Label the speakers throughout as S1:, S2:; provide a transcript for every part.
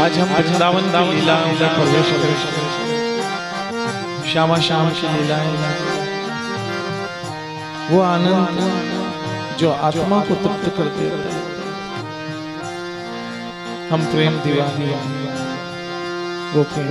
S1: आज हम वृंदावन की लीलाओं में प्रवेश करें। श्यामा श्याम की लीलाएं, वो आनंद जो आत्मा को तृप्त कर देता है। हम प्रेम दीवाने, वो प्रेम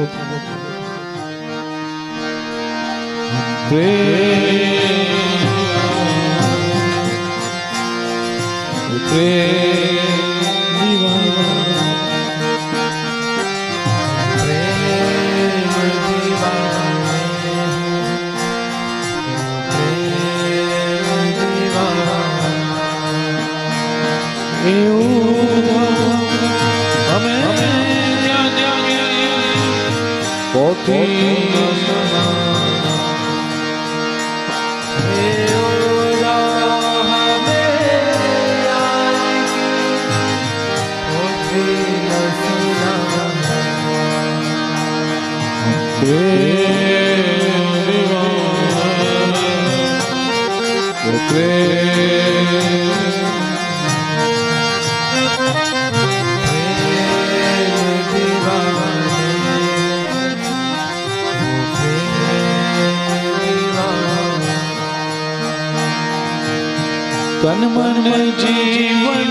S1: तन मन जीवन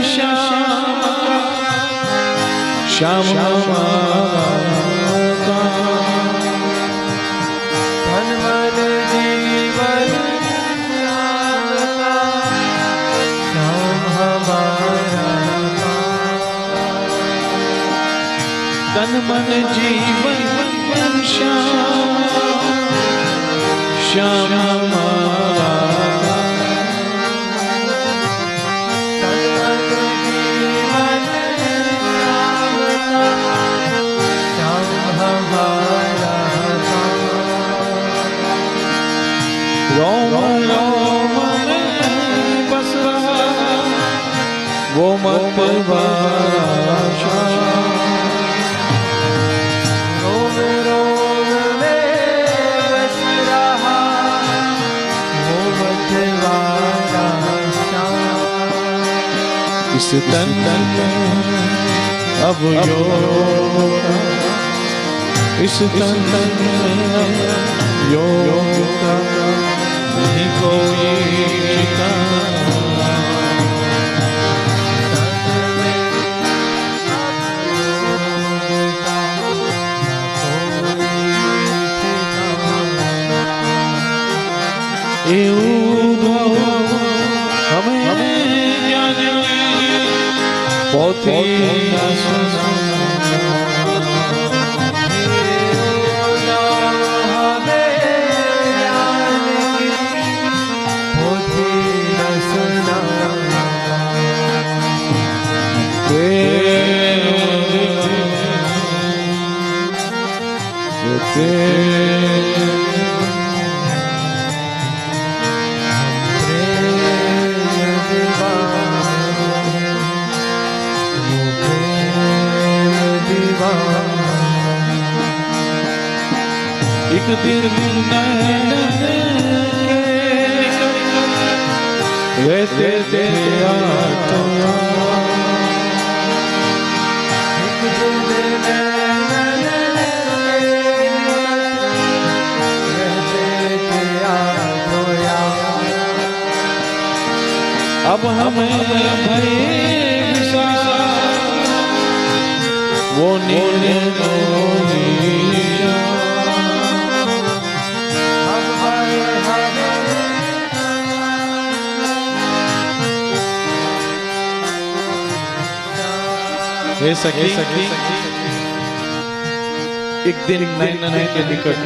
S1: श्याम श्याम का, तन मन जीवन श्याम हमारा, तन मन जीवन श्याम श्याम हमारा, रोम रोम में बस रहा वो मतवाला श्याम, रोम रोम में बस रहा वो मतवाला श्याम। इस तन में अब योग, इस तन में योग नहीं कोई ठिकाना, हमें ज्ञान पोथी न सुना, एक दिन रहते थे अब हमें भय वो नीले हे सखी, एक दिन नैनन के निकट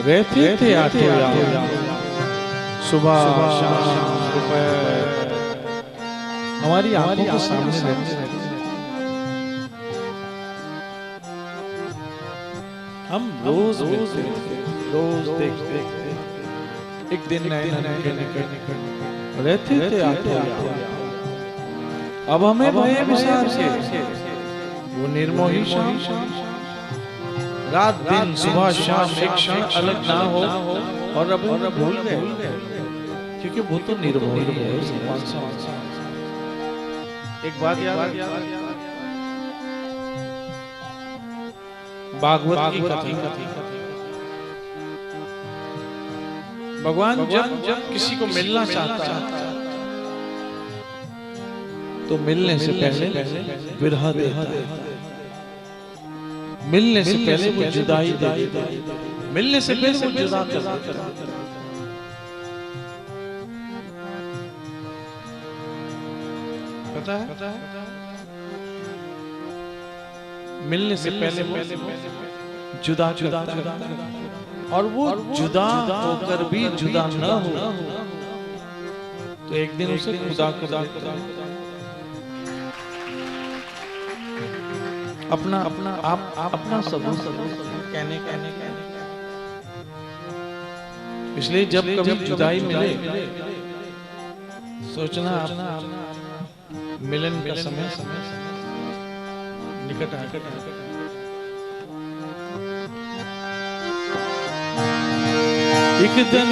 S1: रहते थे आठों सुबह शाम दोपहर हमारी आंखों के सामने रहते। हम रोज मिलते थे, रोज देखते थे। एक दिन नैनन के निकट रहते थे आठों, अब हमें भय विचार से वो निर्मोही शाम, रात दिन सुबह शाम एक क्षण अलग ना हो और अब भूल गए, क्योंकि वो तो निर्मोही है। एक बात याद भागवत की कथा। भगवान जब किसी को मिलना चाहता है तो मिलने से पहले विरह देता है, मिलने से पहले वो जुदाई दे देता है, मिलने से पहले वो जुदा कर देता है। पता है मिलने से पहले वो जुदा करता है, और वो जुदा होकर भी जुदा न हो तो एक दिन उसे खुदा कर देता है। अपना सबूत कहने। इसलिए जब कभी जुदाई मिले सोचना मिलन का समय निकट आ गया। एक दिन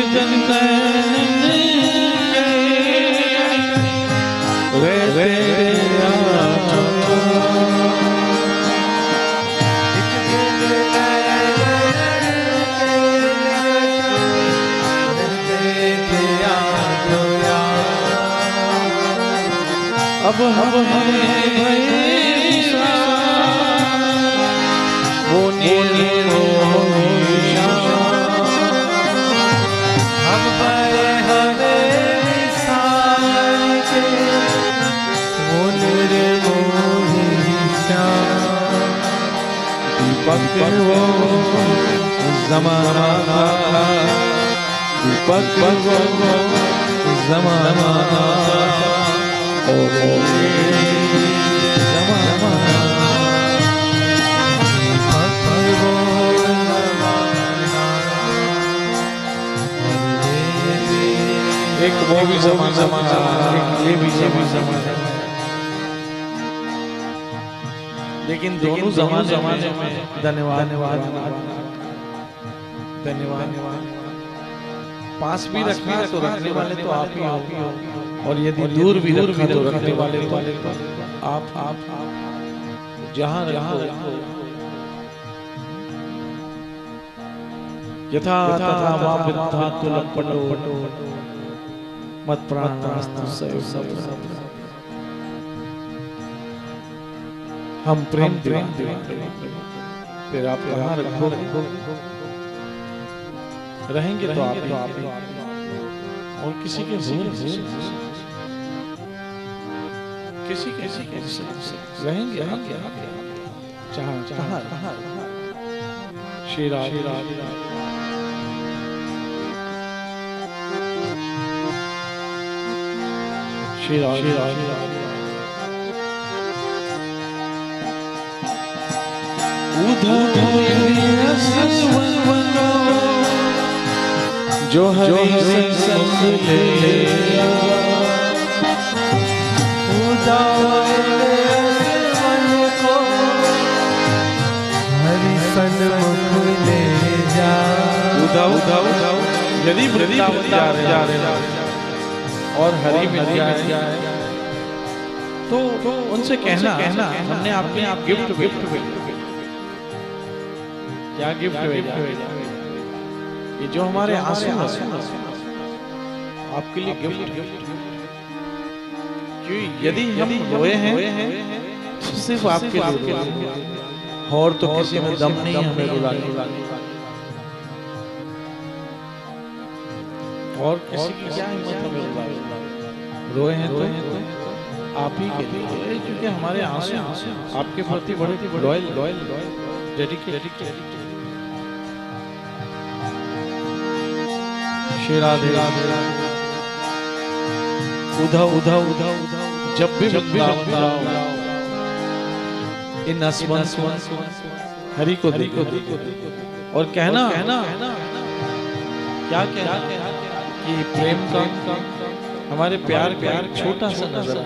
S1: अब वो नीलो दीपक वो ज़माना था, दीपक वो ज़माना था, और एक वो भी ज़माना, ये भी ज़माना, लेकिन दोनों ज़माने में धन्यवाद। पास भी रखना तो रखने वाले तो आप ही हो, और यदि दूर भी रखना तो रखने वाले तो आप जहाँ यथा तथा मा विद्धा तुलपटो मत प्राणास्तु सैव। हम प्रेम फिर आप कहाँ रहेंगे तो आप और किसी के किसी रहेंगे जहाँ शेरा जो हरि संग ले हरि सन्मुख ले जा। यदि वृंदावन जा रहे और हरि मिल जाए तो उनसे कहना हमने आपके गिफ्ट क्या गिफ्ट भेजा, ये जो हमारे आंसू आपके लिए गिफ्ट। क्यों यदि हम रोए हैं तो सिर्फ आपके लिए, और तो किसी में दम नहीं हमें रुलाने, और किसी की क्या हिम्मत हमें रुलाने। रोए हैं तो आप ही के लिए, क्योंकि हमारे आंसू आपके प्रति बड़े लॉयल डेडिकेटेड। राधे उधव जब भी इन हरि को देखो और कहना क्या कि प्रेम का हमारे प्यार छोटा सा नजर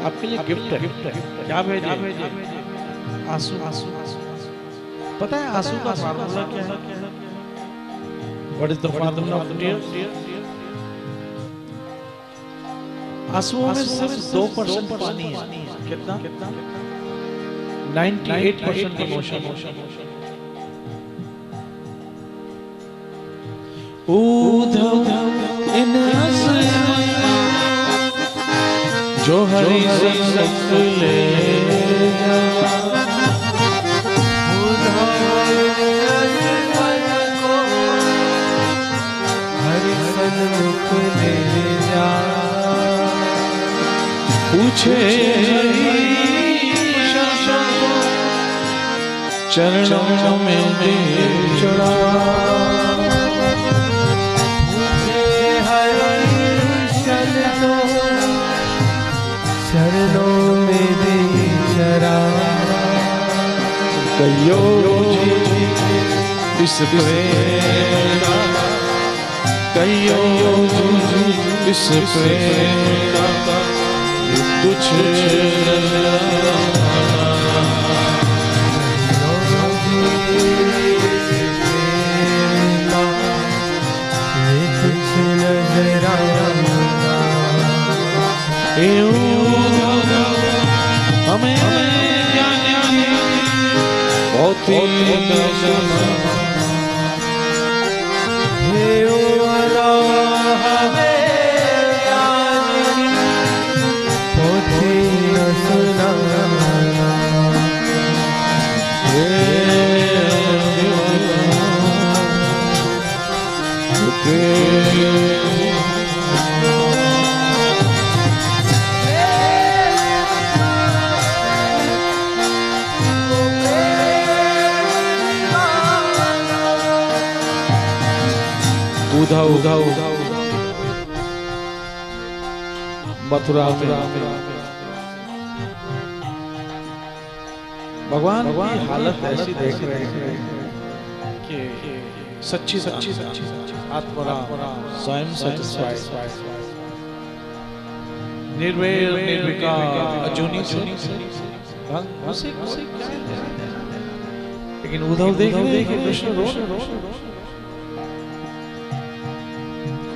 S1: आपके लिए गिफ्ट है। क्या भेजे? आंसू। पता है आंसू का फार्मूला क्या है? What is the formula of tears? आंसुओं में सिर्फ 2% पानी है। कितना? 98% इमोशन। उद्धव इन जो हरि संग ले पूछे चरणों में दे चढ़ा
S2: चरणों में दे चढ़ा
S1: कहियो इस प्रेम कहियो इस प्रेम कुछ हमें बहुत उधाव मथुरा भगवान की हालत ऐसी देख रहे हैं कि सच्ची आत्मा स्वयं सैटिस्फाइड निर्वैर निर्विकार अजूनी लेकिन उद्धव देख रहे हैं कृष्ण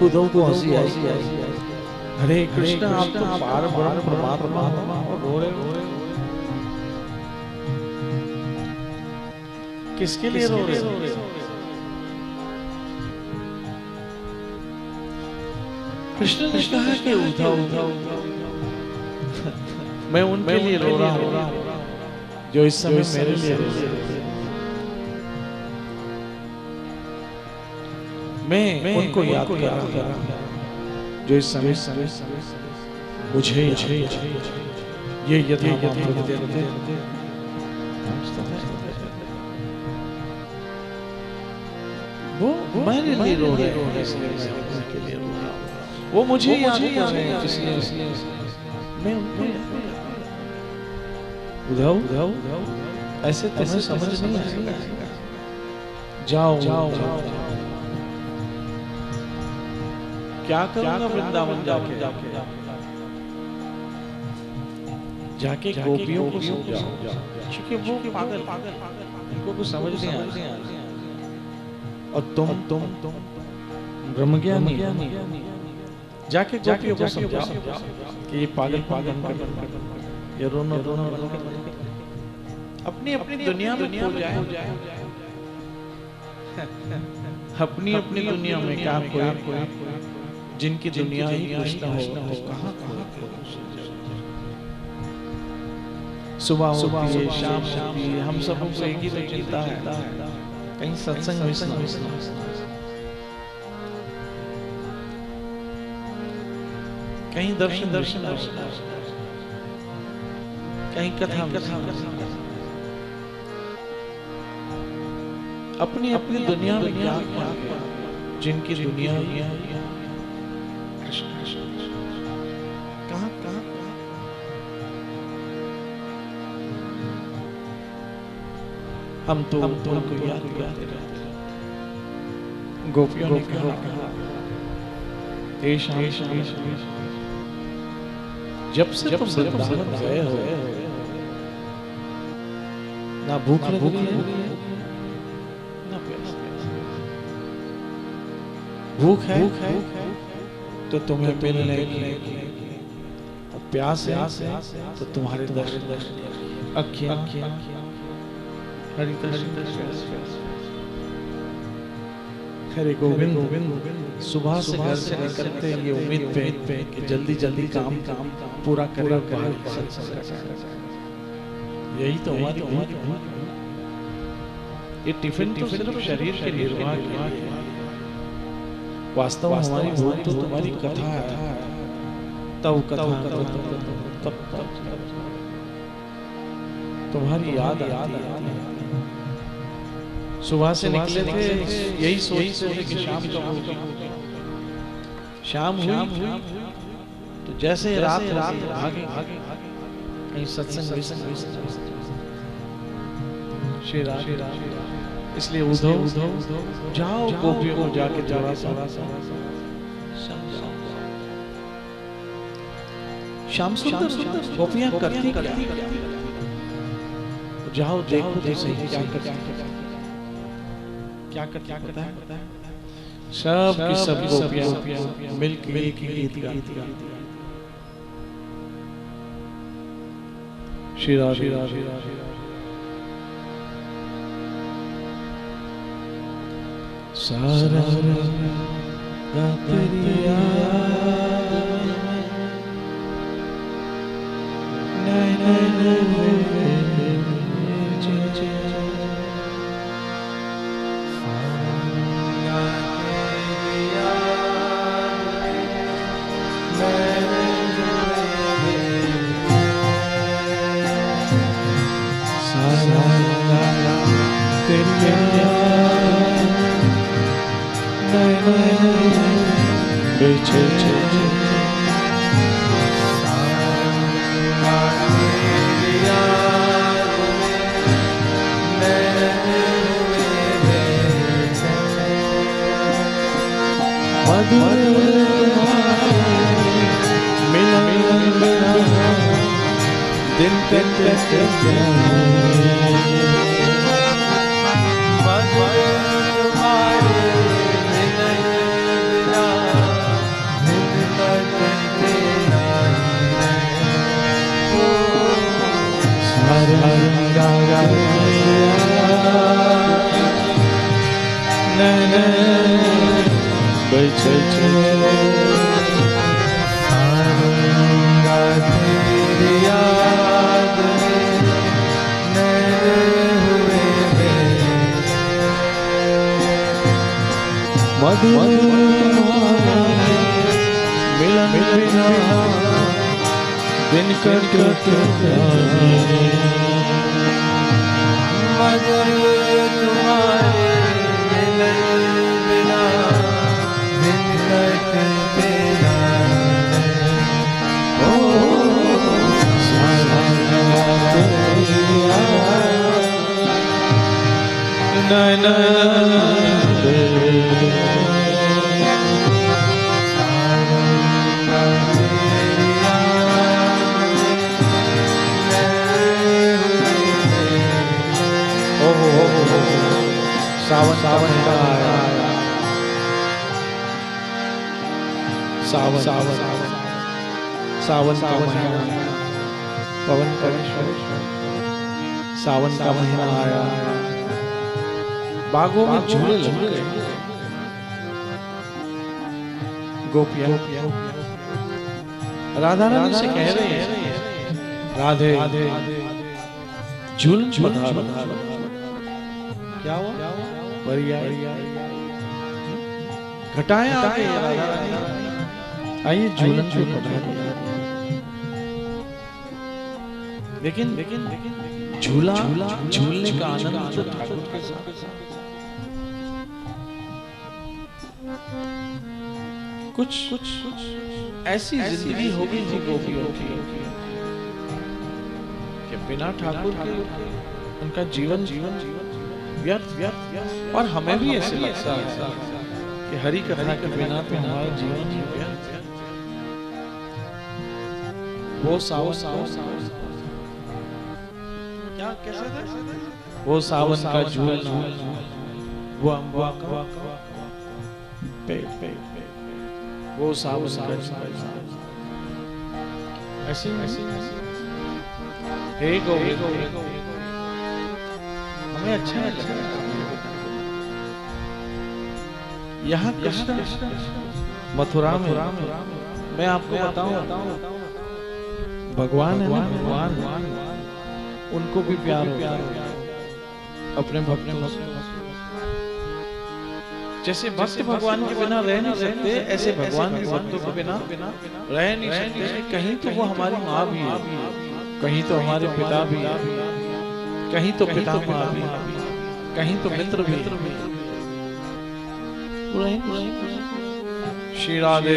S1: उद्धव को हंसी आई हरे कृष्ण आप तो पार ब्रह्म परमात्मा और रो रहे किसके लिए रो रहे कृष्ण ने कहा कि उद्धव मैं उनके लिए रो रहा हूं जो इस समय मेरे लिए रो रहे मैं उनको याद कर रहा जो इस समय मुझे ये यथा वो मेरे लिए रो रहे हैं वो मुझे याद कर रहे हैं इसलिए मैं उनको उद्धव ऐसे तुम्हें समझ नहीं आएगा जाओ क्या करूंगा वृंदावन जाके गोपियों को समझाओ क्योंकि वो पागल इनको कुछ समझ नहीं आता और तुम ब्रह्मज्ञानी जाके गोपियों को समझाओ कि ये पागल ये रोना अपनी दुनिया में खो जाए अपनी दुनिया में क्या कोई जिनकी दुनिया ही कृष्ण हो तो कहाँ सुबह होती है शाम होती है हम सब से एक ही तो चिंता है कहीं सत्संग मिसना कहीं दर्शन कहीं कथा अपनी दुनिया में क्या जिनकी दुनिया कहाँ हम तो उनको याद करते रहते गोपियों ने कहा जब से तुम वृंदावन गए हो ना भूख लगी है ना प्यास भूख है तो तुम्हें मिलने की प्यास है तो तुम्हारे दर्शन अखियां हरि कृष्ण खरे गोविंद सुबह से घर से निकलते ये उम्मीद पे कि जल्दी जल्दी काम पूरा करे यही तो हमारी ये टिफिन तो सिर्फ शरीर के निर्वाह के लिए, वास्तव में हमारी भूख तो तुम्हारी कथा है। तब कथा तब तुम्हारी याद आती है। सुबह से निकले थे यही सोच कि शाम कब होगी। शाम हुई तो जैसे रात भागे कहीं सत्संग श्री राम। इसलिए उधो जाओ गोपियों को जाके थोड़ा सा शाम सुंदर गोपियां करती जाओ देखो तो सही क्या करता है। सब की सब गोपियां मिलके गीत गाती श्री राधे सारा तेरी दिन दिन कटते मधुर तुम्हारे मिलन बिना दिन कटते सावन का आया सावन का महीना पवन का सावन का महीना आया। बागों में झूले लग गए। गोपियां राधा रानी से कह रहे हैं राधे झूल क्या हुआ घटाएं आइए झूलन लेकिन झूलने का आनंद तो ठाकुर के साथ। कुछ ऐसी जिंदगी होगी जी गोपियों की कि बिना ठाकुर के उनका जीवन व्यर्थ। और हमें भी ऐसे लगता है कि हरि कथा के बिना तो हमारा जीवन ही व्यर्थ। वो क्या कैसे था वो सावन का झूलना, वो अम्बा का पे वो सावन का ऐसे हमें अच्छा लगा। यहाँ कृष्ण मथुरा में, मैं आपको बताऊं, भगवान है ना, भगवान उनको भी प्यार होता है अपने भक्तों से। जैसे भक्त भगवान के बिना रह नहीं सकते, ऐसे भगवान भी भक्तों के बिना रह नहीं सकते। कहीं तो वो हमारी माँ भी है, कहीं तो हमारे पिता भी है, कहीं तो पितामह भी है, कहीं तो मित्र भी है। श्री राधे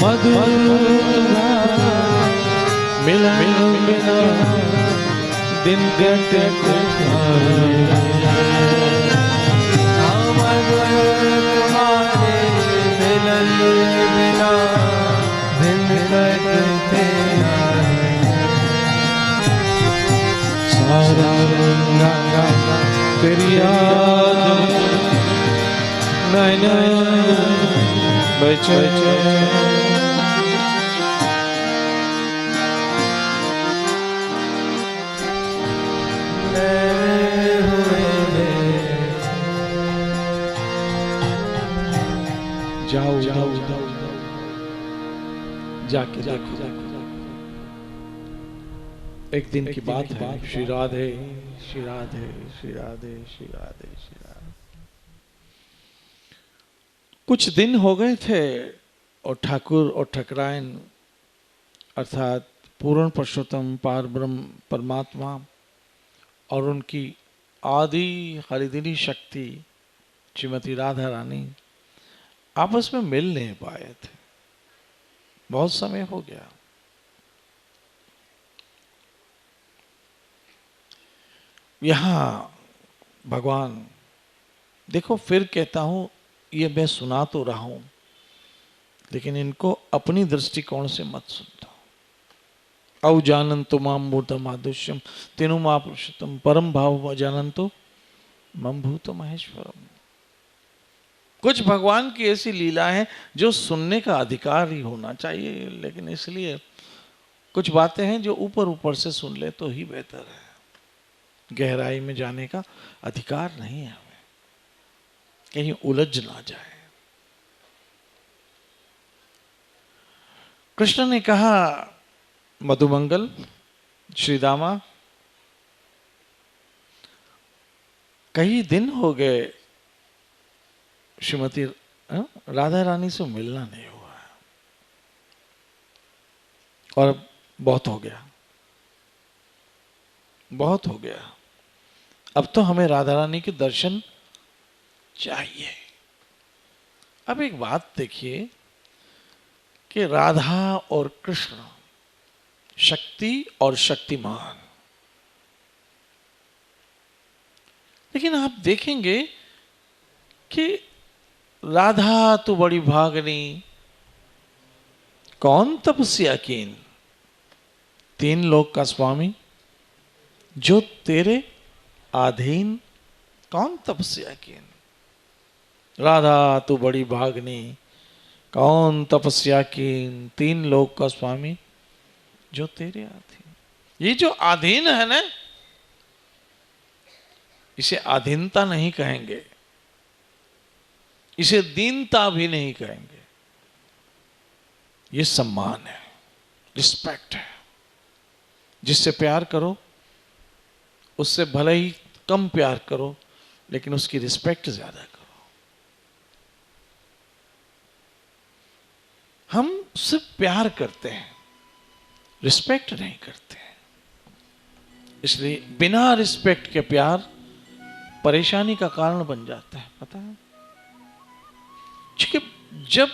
S1: मधुर मिलन बिना दिन कटे
S2: तुम्हारे मिलन बिना दिन कटते
S1: सारा तेरी याद नैना बचे जाओ जाओ जाके देखो। एक दिन की बात है, श्री राधे श्री राधे श्री राधे श्री राधे श्री राधे। कुछ दिन हो गए थे और ठाकुर और ठकरायन अर्थात पूर्ण पुरुषोत्तम पार ब्रह्म परमात्मा और उनकी आदि हरिदिनी शक्ति श्रीमती राधा रानी आपस में मिल नहीं पाए थे। बहुत समय हो गया। यहां भगवान देखो, फिर कहता हूं, ये मैं सुना तो रहा हूं, लेकिन इनको अपनी दृष्टिकोण से मत सुनता। अवजानंतो माम भूतम आदुष्यम तेनु महापुरुषोत्तम परम भाव अजानंतो मम भूत महेश्वरम। कुछ भगवान की ऐसी लीला है जो सुनने का अधिकार ही होना चाहिए, लेकिन इसलिए कुछ बातें हैं जो ऊपर ऊपर से सुन ले तो ही बेहतर है। गहराई में जाने का अधिकार नहीं है हमें, कहीं उलझ ना जाए। कृष्ण ने कहा, मधुमंगल श्रीदामा, कई दिन हो गए श्रीमती राधा रानी से मिलना नहीं हुआ और बहुत हो गया, बहुत हो गया। अब तो हमें राधा रानी के दर्शन चाहिए। अब एक बात देखिए कि राधा और कृष्ण, शक्ति और शक्तिमान, लेकिन आप देखेंगे कि राधा तो बड़ी भागनी, कौन तपस्या कीन, तीन लोक का स्वामी, जो तेरे अधीन, कौन तपस्या कीन। राधा तू बड़ी भागनी, कौन तपस्या कीन, तीन लोक का स्वामी, जो तेरे अधीन। ये जो अधीन है ना, इसे अधीनता नहीं कहेंगे, इसे दीनता भी नहीं कहेंगे, ये सम्मान है, रिस्पेक्ट है। जिससे प्यार करो उससे भले ही कम प्यार करो, लेकिन उसकी रिस्पेक्ट ज्यादा करो। हम सिर्फ प्यार करते हैं, रिस्पेक्ट नहीं करते हैं। इसलिए बिना रिस्पेक्ट के प्यार परेशानी का कारण बन जाता है, पता है। क्योंकि जब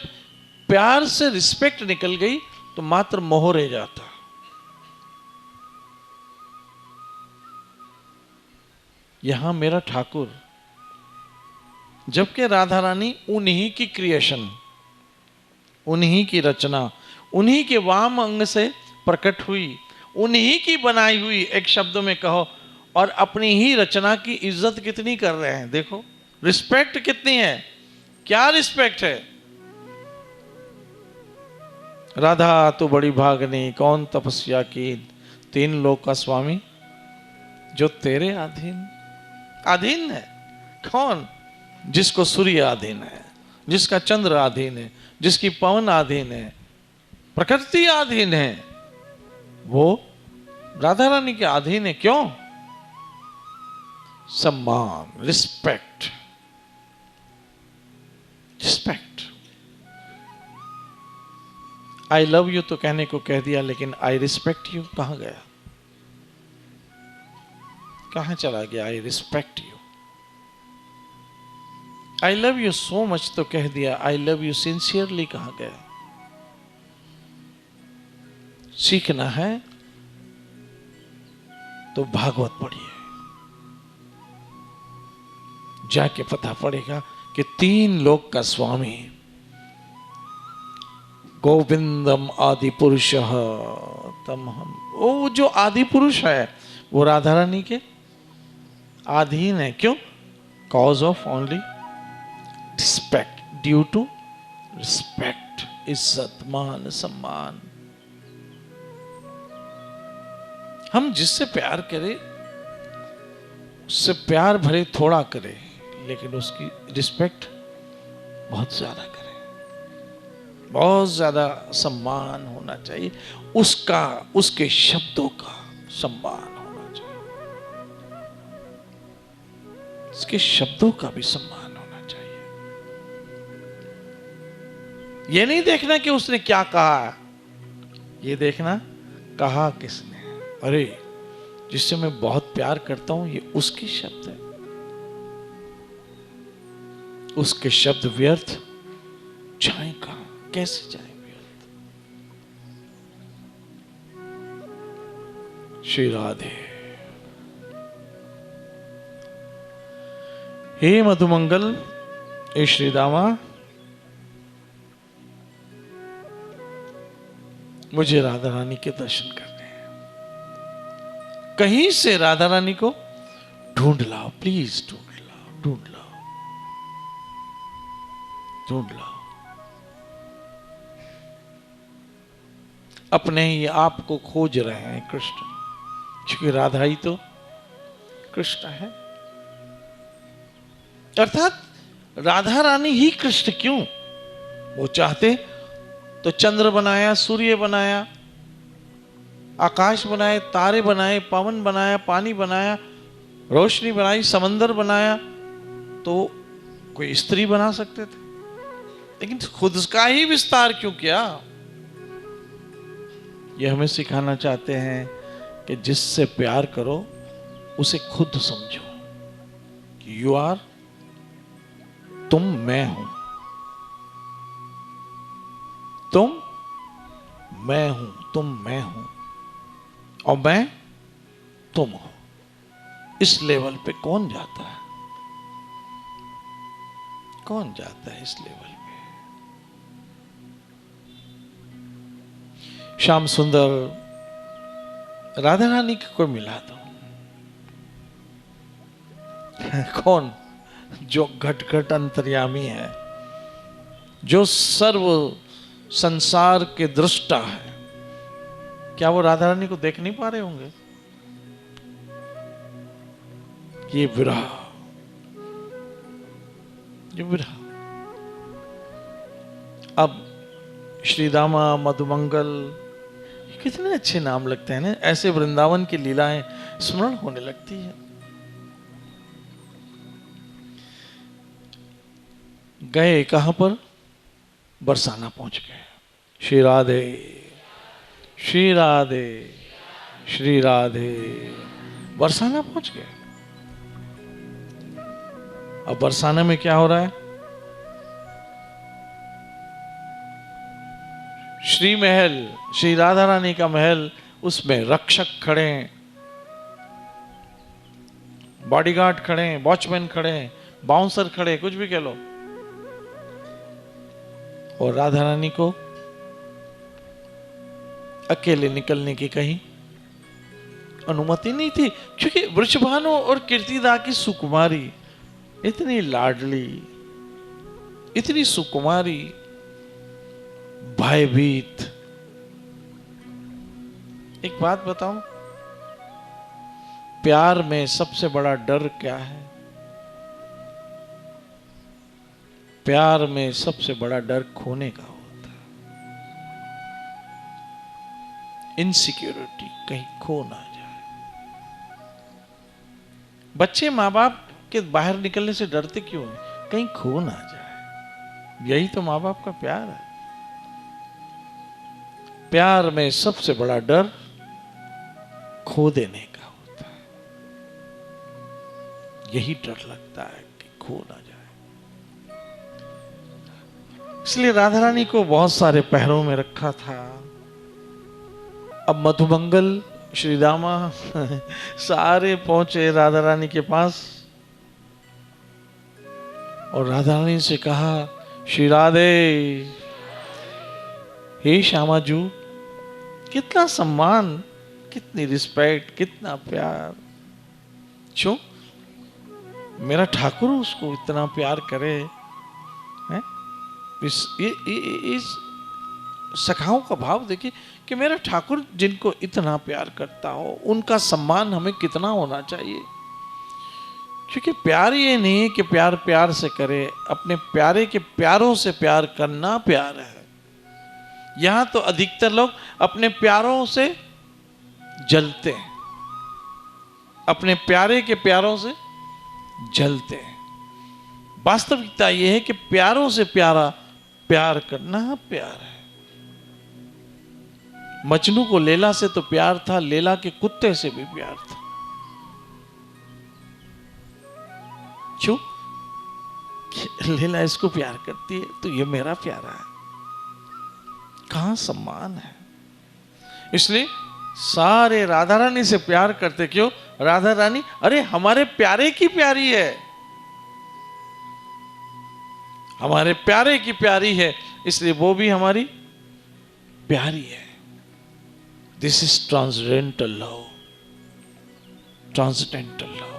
S1: प्यार से रिस्पेक्ट निकल गई तो मात्र मोह रह जाता। यहां मेरा ठाकुर जबकि राधा रानी उन्हीं की क्रिएशन, उन्हीं की रचना, उन्हीं के वाम अंग से प्रकट हुई, उन्हीं की बनाई हुई, एक शब्द में कहो, और अपनी ही रचना की इज्जत कितनी कर रहे हैं। देखो रिस्पेक्ट कितनी है, क्या रिस्पेक्ट है। राधा तो बड़ी भागनी, कौन तपस्या की, तीन लोक का स्वामी, जो तेरे अधीन। अधीन है कौन? जिसको सूर्य अधीन है, जिसका चंद्र अधीन है, जिसकी पवन अधीन है, प्रकृति अधीन है, वो राधा रानी के अधीन है। क्यों? सम्मान, respect, respect. I love you तो कहने को कह दिया, लेकिन आई रिस्पेक्ट यू कहां गया, कहां चला गया I respect you. I love you so much तो कह दिया, आई लव यू सिंसियरली कहां गया। सीखना है तो भागवत पढ़िए, जाके पता पड़ेगा कि तीन लोक का स्वामी गोविंदम आदि पुरुष तम हम, वो जो आदि पुरुष है वो राधा रानी के अधीन है। क्यों? Cause of only respect, due to respect, इज्जत, मान, सम्मान। हम जिससे प्यार करें उससे प्यार भले थोड़ा करें, लेकिन उसकी रिस्पेक्ट बहुत ज्यादा करें, बहुत ज्यादा सम्मान होना चाहिए उसका, उसके शब्दों का सम्मान होना चाहिए, उसके शब्दों का भी सम्मान होना चाहिए। ये नहीं देखना कि उसने क्या कहा, ये देखना कहा किसने। अरे जिससे मैं बहुत प्यार करता हूं ये उसके शब्द है, उसके शब्द व्यर्थ जाए कहां, कैसे जाए व्यर्थ। श्री राधे। हे मधुमंगल, हे श्री दामा, मुझे राधा रानी के दर्शन करने हैं। कहीं से राधा रानी को ढूंढ लाओ, प्लीज ढूंढ लाओ, ढूंढ लाओ, ढूंढ लाओ। अपने ही आप को खोज रहे हैं कृष्ण, क्योंकि राधा ही तो कृष्ण है। अर्थात राधा रानी ही कृष्ण क्यों? वो चाहते तो चंद्र बनाया, सूर्य बनाया, आकाश बनाए, तारे बनाए, पवन बनाया, पानी बनाया, रोशनी बनाई, समंदर बनाया, तो कोई स्त्री बना सकते थे, लेकिन खुद का ही विस्तार क्यों किया? ये हमें सिखाना चाहते हैं कि जिससे प्यार करो उसे खुद समझो कि यू आर, तुम मैं हूं, तुम मैं हूं, तुम मैं हूं और मैं तुम हो। इस लेवल पे कौन जाता है? कौन जाता है इस लेवल पे? श्याम सुंदर राधा रानी को मिला दो। कौन? जो घट घट अंतर्यामी है, जो सर्व संसार के दृष्टा है। क्या वो राधा रानी को देख नहीं पा रहे होंगे? ये विरह, ये विरह। अब श्रीदामा, मधुमंगल, कितने अच्छे नाम लगते हैं ना। ऐसे वृंदावन की लीलाएं स्मरण होने लगती है। गए कहां पर? बरसाना पहुंच गए। श्री राधे, श्री राधे, श्री राधे। बरसाना पहुंच गए। अब बरसाने में क्या हो रहा है? श्री महल, श्री राधा रानी का महल, उसमें रक्षक खड़े हैं, बॉडीगार्ड खड़े हैं, वॉचमैन खड़े हैं, बाउंसर खड़े, कुछ भी कह लो। और राधा रानी को अकेले निकलने की कहीं अनुमति नहीं थी, क्योंकि वृषभानु और कीर्तिदा की सुकुमारी इतनी लाडली, इतनी सुकुमारी, भयभीत। एक बात बताऊं, प्यार में सबसे बड़ा डर क्या है? प्यार में सबसे बड़ा डर खोने का होता है, इनसिक्योरिटी, कहीं खो ना जाए। बच्चे माँ बाप के बाहर निकलने से डरते क्यों हैं? कहीं खो ना जाए। यही तो माँ बाप का प्यार है। प्यार में सबसे बड़ा डर खो देने का होता है। यही डर लगता है कि खो ना जाए। इसलिए राधा रानी को बहुत सारे पहरों में रखा था। अब मधुमंगल श्री रामा सारे पहुंचे राधा रानी के पास और राधा रानी से कहा, श्री राधे, हे श्यामाजू, कितना सम्मान, कितनी रिस्पेक्ट, कितना प्यार। क्यों मेरा ठाकुर उसको इतना प्यार करे हैं? इस सखाओं का भाव देखिए कि मेरा ठाकुर जिनको इतना प्यार करता हो, उनका सम्मान हमें कितना होना चाहिए। क्योंकि प्यार ये नहीं है कि प्यार प्यार से करे, अपने प्यारे के प्यारों से प्यार करना प्यार है। यहां तो अधिकतर लोग अपने प्यारों से जलते हैं, अपने प्यारे के प्यारों से जलते हैं। वास्तविकता यह है कि प्यारों से प्यारा प्यार करना प्यार है। मजनू को लैला से तो प्यार था, लैला के कुत्ते से भी प्यार था। क्यों? लैला इसको प्यार करती है तो ये मेरा प्यारा है। कहां सम्मान है? इसलिए सारे राधा रानी से प्यार करते। क्यों? राधा रानी अरे हमारे प्यारे की प्यारी है, हमारे प्यारे की प्यारी है, इसलिए वो भी हमारी प्यारी है। This is transcendental love, transcendental love.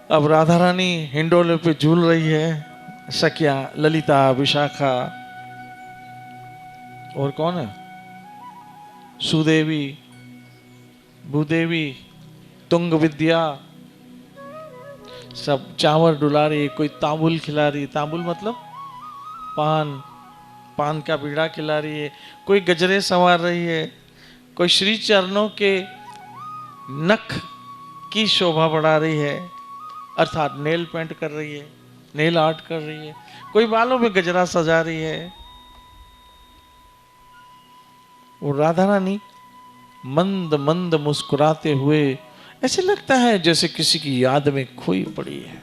S1: अब राधा रानी हिंडोले पे झूल रही है। सखिया ललिता, विशाखा और कौन है, सुदेवी, भूदेवी, तुंग विद्या, सब चावल डुला रही है। कोई तांबुल खिला रही है, तांबुल मतलब पान, पान का बीड़ा खिला रही है। कोई गजरे संवार रही है, कोई श्री चरणों के नख की शोभा बढ़ा रही है, अर्थात नेल पेंट कर रही है, नेल आर्ट कर रही है। कोई बालों में गजरा सजा रही है। और राधा रानी मंद मंद मुस्कुराते हुए, ऐसे लगता है जैसे किसी की याद में खोई पड़ी है।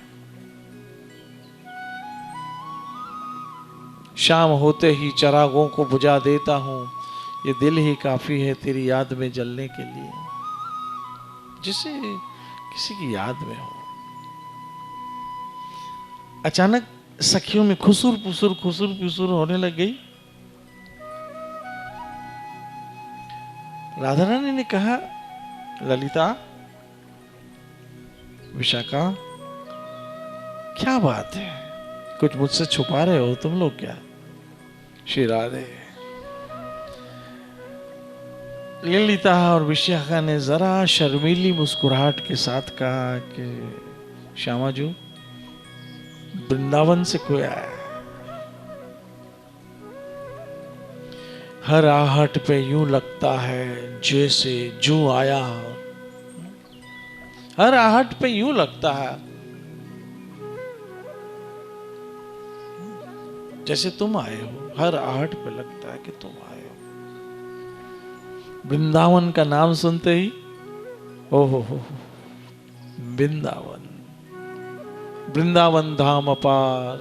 S1: शाम होते ही चरागों को बुझा देता हूं, ये दिल ही काफी है तेरी याद में जलने के लिए। जिसे किसी की याद में हो। अचानक सखियों में खुसुर पुसुर होने लग गई। राधा रानी ने कहा, ललिता, विशाखा, क्या बात है? कुछ मुझसे छुपा रहे हो तुम लोग क्या? श्री राधे। ललिता और विशाखा ने जरा शर्मीली मुस्कुराहट के साथ कहा कि श्यामाजू, वृंदावन से कोई आया है। हर आहट पे यूं लगता है जैसे जू आया हो। हर आहट पे यूं लगता है जैसे तुम आए हो। हर आहट पे लगता है कि तुम आए हो। वृंदावन का नाम सुनते ही ओहो हो, वृंदावन, वृंदावन धाम अपार।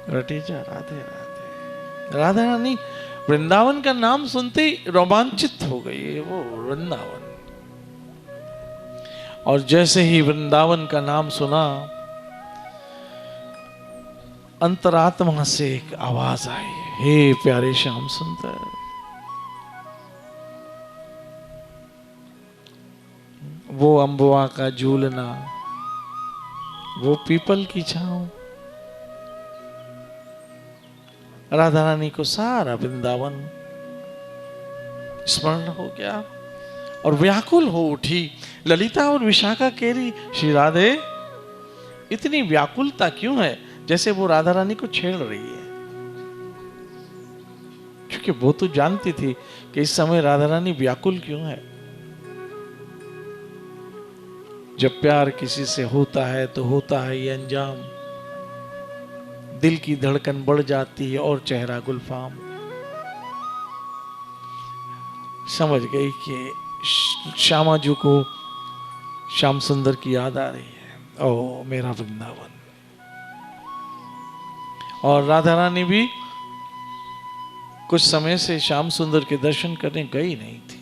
S1: रटीजा राधे राधे। राधा रानी वृंदावन का नाम सुनते ही रोमांचित हो गई। वो वृंदावन, और जैसे ही वृंदावन का नाम सुना, अंतरात्मा से एक आवाज आई, हे प्यारे श्याम सुंदर। वो अम्बुआ का झूलना, वो पीपल की छांव, राधा रानी को सारा वृंदावन स्मरण हो गया और व्याकुल हो उठी। ललिता और विशाखा कह रही, श्री राधे इतनी व्याकुलता क्यों है, जैसे वो राधा रानी को छेड़ रही है। क्योंकि वो तो जानती थी कि इस समय राधा रानी व्याकुल क्यों है। जब प्यार किसी से होता है तो होता है ये अंजाम, दिल की धड़कन बढ़ जाती है और चेहरा गुलफाम। समझ गई कि श्यामाजू को श्याम सुंदर की याद आ रही है। ओ मेरा वृंदावन। और राधा रानी भी कुछ समय से श्याम सुंदर के दर्शन करने गई नहीं थी।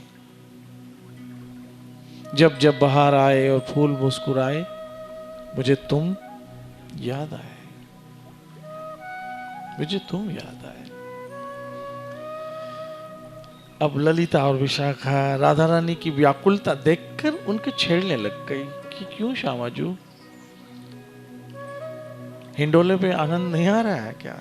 S1: जब जब बाहर आए और फूल मुस्कुराए, मुझे तुम याद आए, मुझे तुम याद आए। अब ललिता और विशाखा राधा रानी की व्याकुलता देखकर उनके छेड़ने लग गई कि क्यों श्यामाजू, हिंडोले पे आनंद नहीं आ रहा है क्या?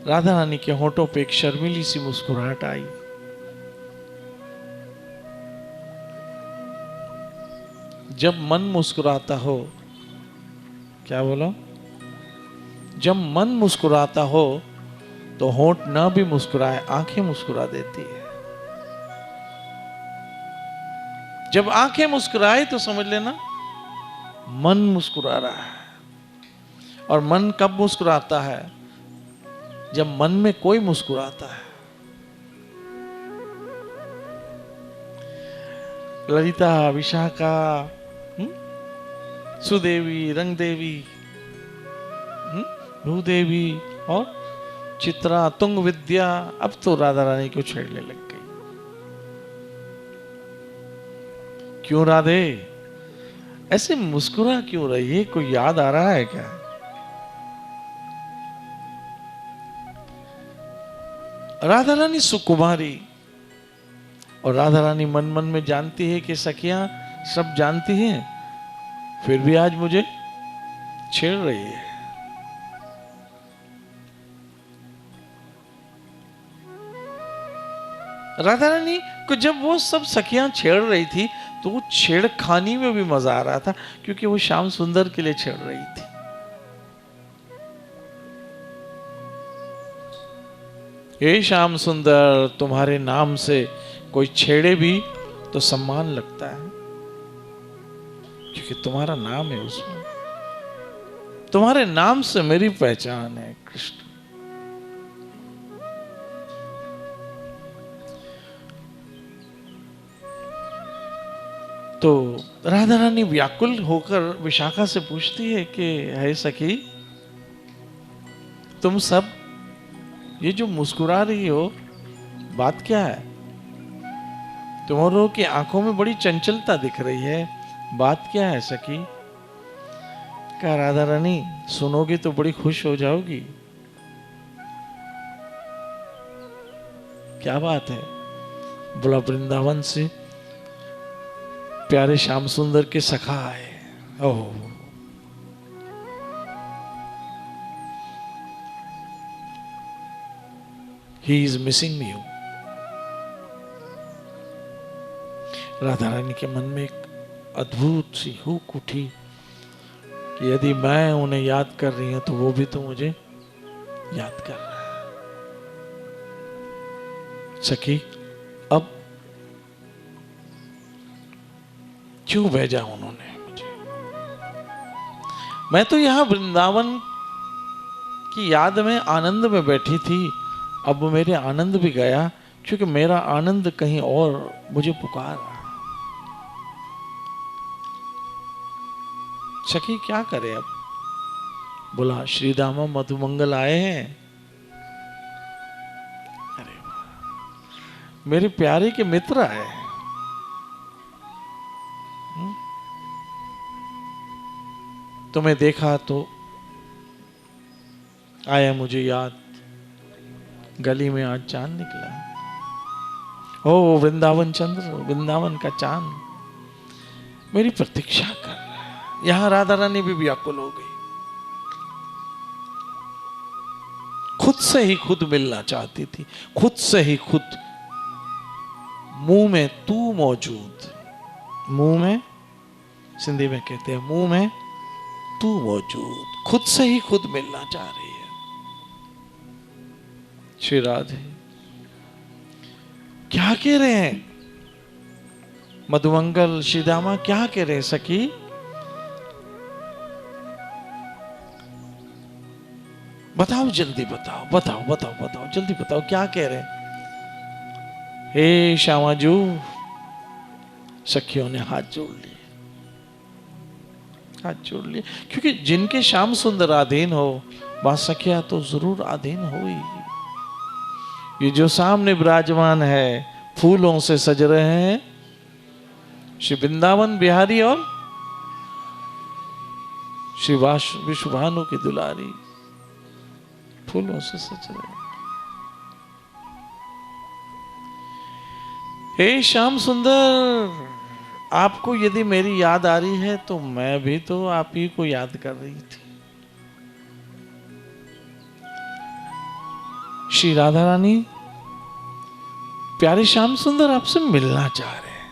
S1: राधा रानी के होठों पे एक शर्मीली सी मुस्कुराहट आई। जब मन मुस्कुराता हो, क्या बोलो? जब मन मुस्कुराता हो तो होंठ ना भी मुस्कुराए, आंखें मुस्कुरा देती है। जब आंखें मुस्कुराए तो समझ लेना मन मुस्कुरा रहा है। और मन कब मुस्कुराता है? जब मन में कोई मुस्कुराता है। ललिता, विशाखा, सुदेवी, रंगदेवी, भूदेवी और चित्रा, तुंग विद्या अब तो राधा रानी को छेड़ने लग गई। क्यों राधे ऐसे मुस्कुरा क्यों रही है? कोई याद आ रहा है क्या? राधा रानी सुकुमारी, और राधा रानी मन मन में जानती है कि सखियां सब जानती हैं, फिर भी आज मुझे छेड़ रही है। राधा रानी को जब वो सब सखियां छेड़ रही थी तो वो छेड़खानी में भी मजा आ रहा था, क्योंकि वो श्याम सुंदर के लिए छेड़ रही थी। हे श्याम सुंदर, तुम्हारे नाम से कोई छेड़े भी तो सम्मान लगता है, क्योंकि तुम्हारा नाम है उसमें, तुम्हारे नाम से मेरी पहचान है कृष्ण। तो राधा रानी व्याकुल होकर विशाखा से पूछती है कि हे सखी, तुम सब ये जो मुस्कुरा रही हो, बात क्या है? तुम्हारों की आंखों में बड़ी चंचलता दिख रही है, बात क्या है सखी? क्या राधा रानी सुनोगी तो बड़ी खुश हो जाओगी। क्या बात है? बोला वृंदावन से प्यारे श्याम सुंदर के सखा आए। ओह, he is missing you। Radha Rani के मन में एक अद्भुत सी हुक उठी कि यदि मैं उन्हें याद कर रही हूं तो वो भी तो मुझे याद कर रहा है। सखी, अब क्यों भेजा उन्होंने मुझे? मैं तो यहां वृंदावन की याद में आनंद में बैठी थी, अब मेरे आनंद भी गया, क्योंकि मेरा आनंद कहीं और मुझे पुकार रहा। सखी क्या करे अब? बोला श्री दामा मधुमंगल आए हैं। अरे वाह, मेरे प्यारे के मित्र आए। तुम्हें देखा तो आया मुझे याद, गली में आज चांद निकला। ओ वृंदावन चंद्र, वृंदावन का चांद मेरी प्रतीक्षा कर रहा है। यहां राधा रानी भी व्याकुल हो गई, खुद से ही खुद मिलना चाहती थी, खुद से ही खुद। मुंह में तू मौजूद, मुंह में, सिंधी में कहते हैं मुंह में तू मौजूद, खुद से ही खुद मिलना चाह रही है। श्री राधे क्या कह रहे हैं? मधुमंगल श्री दामा क्या कह रहे हैं? सखी बताओ, जल्दी बताओ, बताओ बताओ बताओ, जल्दी बताओ, क्या कह रहे हैं? हे श्यामाजू, सखियों ने हाथ जोड़ लिए, हाथ जोड़ लिए, क्योंकि जिनके श्याम सुंदर अधीन हो, बात सखिया तो जरूर अधीन हो ही। ये जो सामने विराजमान है, फूलों से सज रहे हैं, श्री वृंदावन बिहारी और श्री विश्वभानु की दुलारी, फूलों से सज रहे हैं। हे श्याम सुंदर, आपको यदि मेरी याद आ रही है तो मैं भी तो आप ही को याद कर रही थी। श्री राधा रानी, प्यारे श्याम सुंदर आपसे मिलना चाह रहे हैं,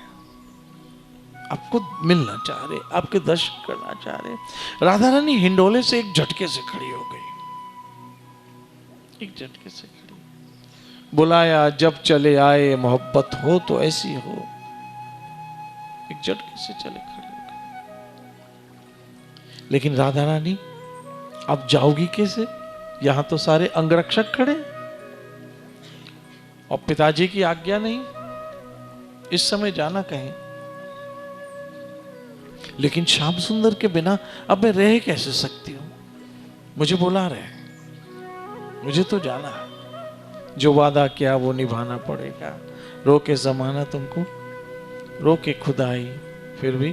S1: आपको मिलना चाह रहे, आपके दर्शन करना चाह रहे। राधा रानी हिंडोले से एक झटके से खड़ी हो गई, एक झटके से खड़ी। बुलाया जब चले आए, मोहब्बत हो तो ऐसी हो। एक झटके से चले खड़े हो गए। लेकिन राधा रानी, अब जाओगी कैसे? यहां तो सारे अंगरक्षक खड़े और पिताजी की आज्ञा नहीं, इस समय जाना कहीं। लेकिन श्याम सुंदर के बिना अब मैं रह कैसे सकती हूं? मुझे बुला रहे, मुझे तो जाना है। जो वादा किया वो निभाना पड़ेगा। रोके जमाना तुमको, रोके खुदाई, फिर भी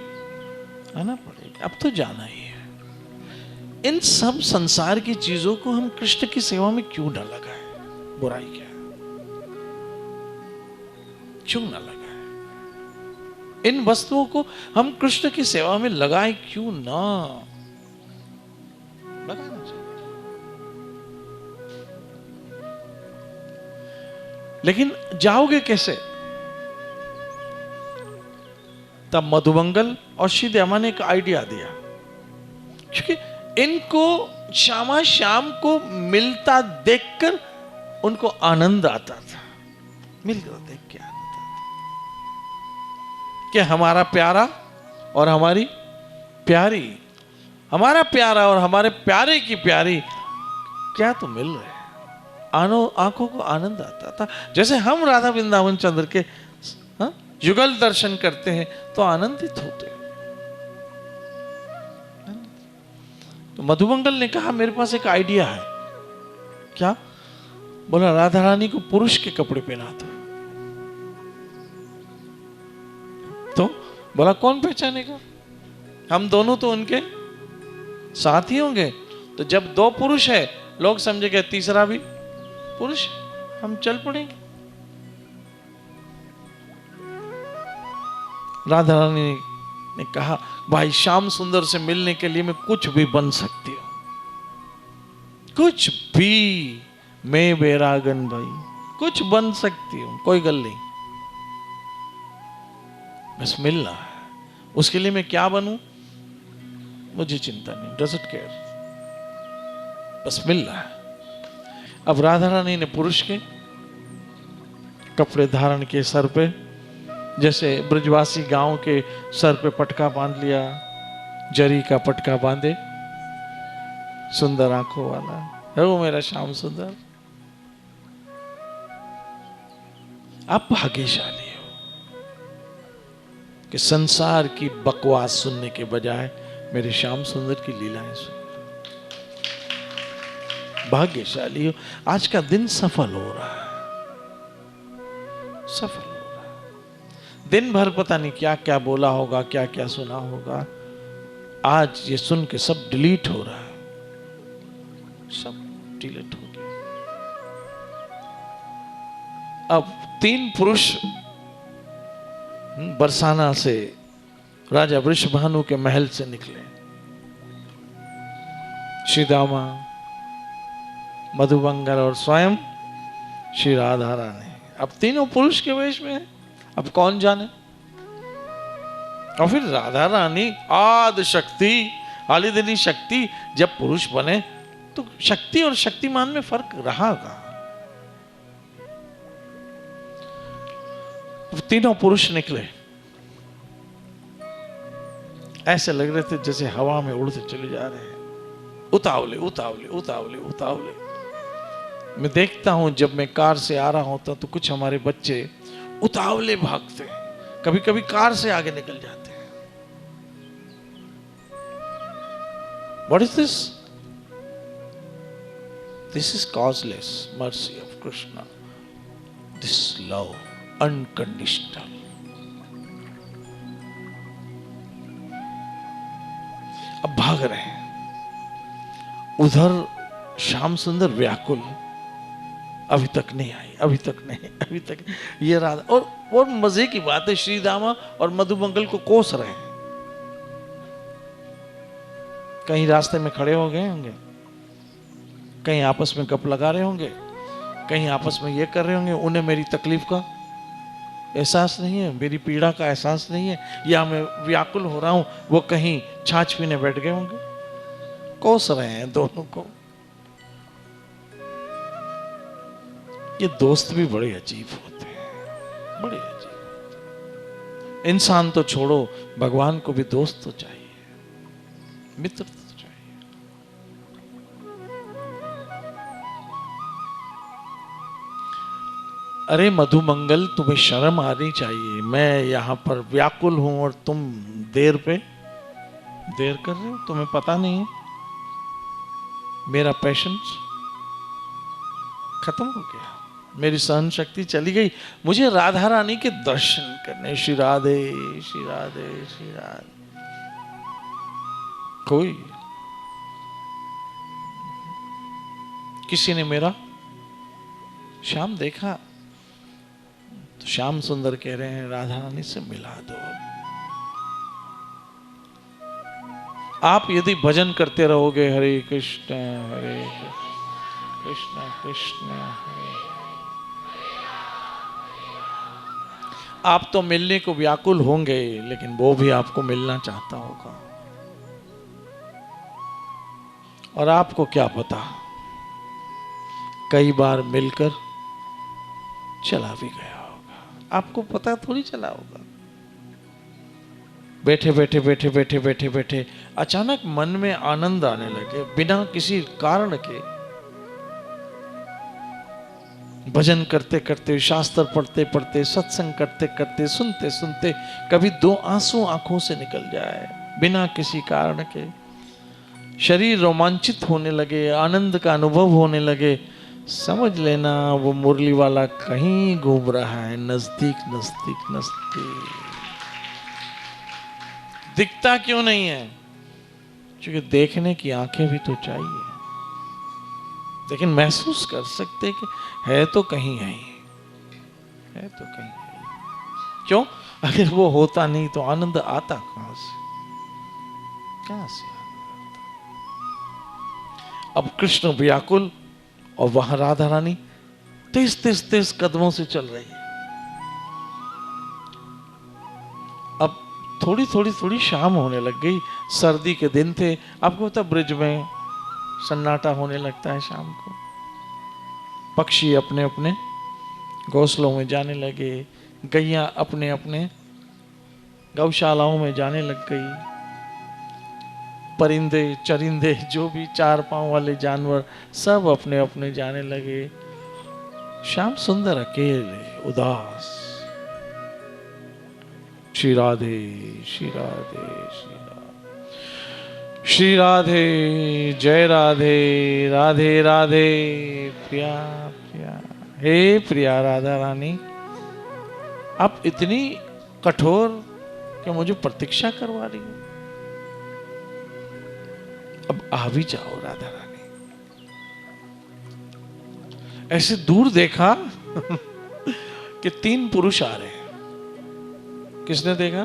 S1: आना पड़ेगा। अब तो जाना ही है। इन सब संसार की चीजों को हम कृष्ण की सेवा में क्यों न लगाए? बुराई क्या है? क्यों न लगाए? इन वस्तुओं को हम कृष्ण की सेवा में लगाए क्यों ना? लगाना चाहिए। लेकिन जाओगे कैसे? तब मधुमंगल और श्री दामा ने एक आइडिया दिया, क्योंकि इनको श्यामा श्याम को मिलता देखकर उनको आनंद आता था, मिलकर देख के आनंद आता कि हमारा प्यारा और हमारी प्यारी, हमारा प्यारा और हमारे प्यारे की प्यारी क्या तो मिल रहे हैं। आंखों को आनंद आता था। जैसे हम राधा वृंदावन चंद्र के युगल दर्शन करते हैं तो आनंदित होते हैं। तो मधुमंगल ने कहा मेरे पास एक आइडिया है। क्या? बोला राधा रानी को पुरुष के कपड़े पहना दो। तो बोला कौन पहचानेगा? हम दोनों तो उनके साथ ही होंगे। तो जब दो पुरुष है, लोग समझेंगे तीसरा भी पुरुष, हम चल पड़ेंगे। राधा रानी ने कहा भाई श्याम सुंदर से मिलने के लिए मैं कुछ भी बन सकती हूं, कुछ भी। मैं बैरागन भाई कुछ बन सकती हूं, कोई गल नहीं, बस मिलना है। उसके लिए मैं क्या बनूं मुझे चिंता नहीं, डजंट केयर, बस मिलना है। अब राधा रानी ने पुरुष के कपड़े धारण किए सर पे, जैसे ब्रजवासी गांव के सर पे पटका बांध लिया, जरी का पटका बांधे, सुंदर आंखों वाला है वो मेरा श्याम सुंदर। आप भाग्यशाली हो कि संसार की बकवास सुनने के बजाय मेरे श्याम सुंदर की लीलाएं सुन। भाग्यशाली हो, आज का दिन सफल हो रहा है, सफल हो रहा है। दिन भर पता नहीं क्या क्या बोला होगा, क्या क्या सुना होगा, आज ये सुन के सब डिलीट हो रहा है, सब डिलीट हो गया। अब 3 पुरुष बरसाना से, राजा वृषभानु के महल से निकले। श्री दामा, मधुमंगल और स्वयं श्री राधा रानी। अब तीनों पुरुष के वेश में है, अब कौन जाने। और फिर राधा रानी आदि शक्ति, आलिदिनी शक्ति, जब पुरुष बने तो शक्ति और शक्तिमान में फर्क रहा कहां। तीनों पुरुष निकले, ऐसे लग रहे थे जैसे हवा में उड़ते चले जा रहे हैं, उतावले उतावले उतावले उतावले। मैं देखता हूं जब मैं कार से आ रहा होता तो कुछ हमारे बच्चे उतावले भागते हैं, कभी कभी कार से आगे निकल जाते हैं। What is this? This is causeless mercy of Krishna. This love, unconditional. अब भाग रहे हैं, उधर श्याम सुंदर व्याकुल, अभी तक नहीं आई, अभी तक नहीं, अभी तक। ये राधा, और मजे की बात है, श्री दामा और मधुमंगल को कोस रहे हैं। कहीं रास्ते में खड़े हो गए होंगे, कहीं आपस में गप लगा रहे होंगे, कहीं आपस में ये कर रहे होंगे। उन्हें मेरी तकलीफ का एहसास नहीं है, मेरी पीड़ा का एहसास नहीं है, या मैं व्याकुल हो रहा हूं, वो कहीं छाछ पीने बैठ गए होंगे। कोस रहे हैं दोनों को। ये दोस्त भी बड़े अजीब होते हैं, बड़े अजीब। इंसान तो छोड़ो, भगवान को भी दोस्त तो चाहिए, मित्र तो चाहिए। अरे मधुमंगल, तुम्हें शर्म आनी चाहिए। मैं यहां पर व्याकुल हूं और तुम देर कर रहे हो। तुम्हें पता नहीं है मेरा पैशंस खत्म हो गया, मेरी सहन शक्ति चली गई। मुझे राधा रानी के दर्शन करने। श्री राधे श्री राधे श्री राधे। कोई किसी ने मेरा श्याम देखा तो श्याम सुंदर कह रहे हैं राधा रानी से मिला दो। आप यदि भजन करते रहोगे हरे कृष्ण कृष्ण कृष्ण हरे, आप तो मिलने को व्याकुल होंगे, लेकिन वो भी आपको मिलना चाहता होगा। और आपको क्या पता, कई बार मिलकर चला भी गया होगा, आपको पता थोड़ी चला होगा। बैठे बैठे बैठे बैठे बैठे बैठे अचानक मन में आनंद आने लगे, बिना किसी कारण के। भजन करते करते, शास्त्र पढ़ते पढ़ते, सत्संग करते करते, सुनते सुनते कभी 2 आंसू आंखों से निकल जाए बिना किसी कारण के। शरीर रोमांचित होने लगे, आनंद का अनुभव होने लगे। समझ लेना वो मुरली वाला कहीं घूम रहा है, नजदीक नजदीक नजदीक। दिखता क्यों नहीं है? क्योंकि देखने की आंखें भी तो चाहिए, लेकिन महसूस कर सकते कि है तो कहीं है, है तो कहीं है। क्यों? अगर वो होता नहीं तो आनंद आता कहां से? कहां से? अब कृष्ण व्याकुल और वहां राधा रानी तेज तेज तेज कदमों से चल रही है। अब थोड़ी थोड़ी थोड़ी शाम होने लग गई, सर्दी के दिन थे। आपको पता ब्रिज में सन्नाटा होने लगता है शाम को। पक्षी अपने अपने घोंसलों में जाने लगे, गैया अपने अपने गौशालाओं में जाने लग गई। परिंदे चरिंदे जो भी 4 पांव वाले जानवर सब अपने अपने जाने लगे। श्याम सुंदर अकेले उदास। श्री राधे श्री राधे श्री राधे श्री राधे, जय राधे राधे राधे, प्रिया प्रिया। हे प्रिया राधा रानी, आप इतनी कठोर कि मुझे प्रतीक्षा करवा रही हो। अब आ भी जाओ राधा रानी। ऐसे दूर देखा कि 3 पुरुष आ रहे हैं। किसने देखा?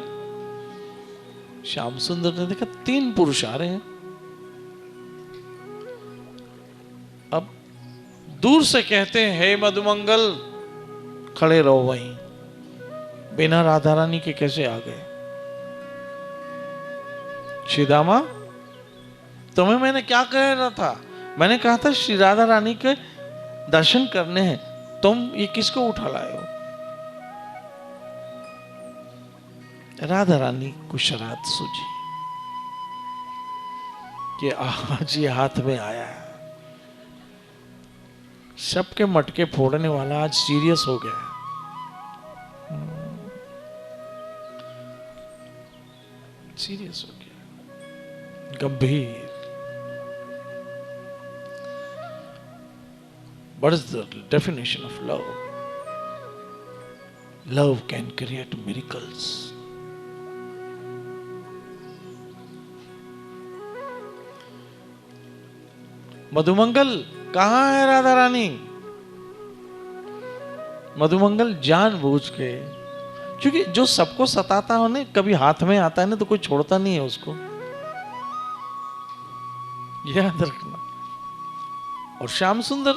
S1: श्याम सुंदर ने देखा 3 पुरुष आ रहे हैं। अब दूर से कहते हैं, हे मधुमंगल, खड़े रहो वहीं। बिना राधा रानी के कैसे आ गए? श्रीदामा, तुम्हें मैंने क्या कह रहा था? मैंने कहा था श्री राधा रानी के दर्शन करने हैं, तुम ये किसको उठा लाए हो? राधा रानी को शरारत सूझी कि आज ये हाथ में आया है, सबके मटके फोड़ने वाला आज सीरियस हो गया। सीरियस हो गया, गंभीर। What is the definition of love? Love can create miracles. Madhumangal, कहां है राधा रानी? मधुमंगल जानबूझ के, क्योंकि जो सबको सताता हो ना, कभी हाथ में आता है ना तो कोई छोड़ता नहीं है उसको, याद रखना। और श्याम सुंदर